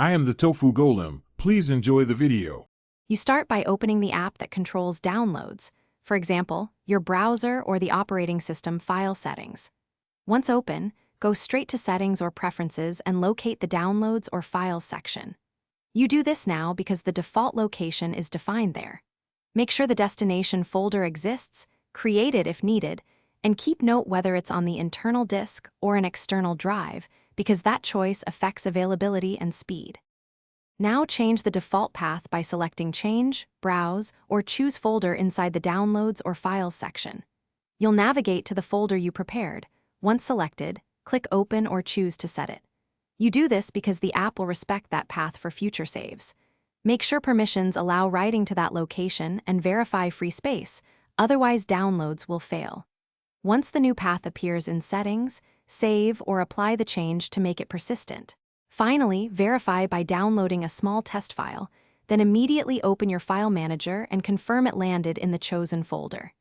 I am the Tofu Golem. Please enjoy the video. You start by opening the app that controls downloads, for example, your browser or the operating system file settings. Once open, go straight to Settings or Preferences and locate the Downloads or Files section. You do this now because the default location is defined there. Make sure the destination folder exists, create it if needed, and keep note whether it's on the internal disk or an external drive, because that choice affects availability and speed. Now change the default path by selecting Change, Browse, or Choose Folder inside the Downloads or Files section. You'll navigate to the folder you prepared. Once selected, click Open or choose to set it. You do this because the app will respect that path for future saves. Make sure permissions allow writing to that location and verify free space, otherwise downloads will fail. Once the new path appears in Settings, save or apply the change to make it persistent. Finally, verify by downloading a small test file, then immediately open your file manager and confirm it landed in the chosen folder.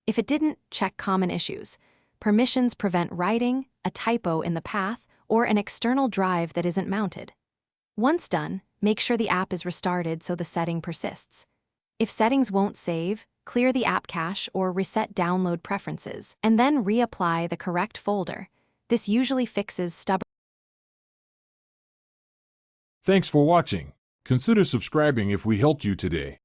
If it didn't, check common issues. Permissions prevent writing, a typo in the path, or an external drive that isn't mounted. Once done, make sure the app is restarted so the setting persists. If settings won't save, clear the app cache or reset download preferences, and then reapply the correct folder. This usually fixes stubborn. Thanks for watching. Consider subscribing if we helped you today.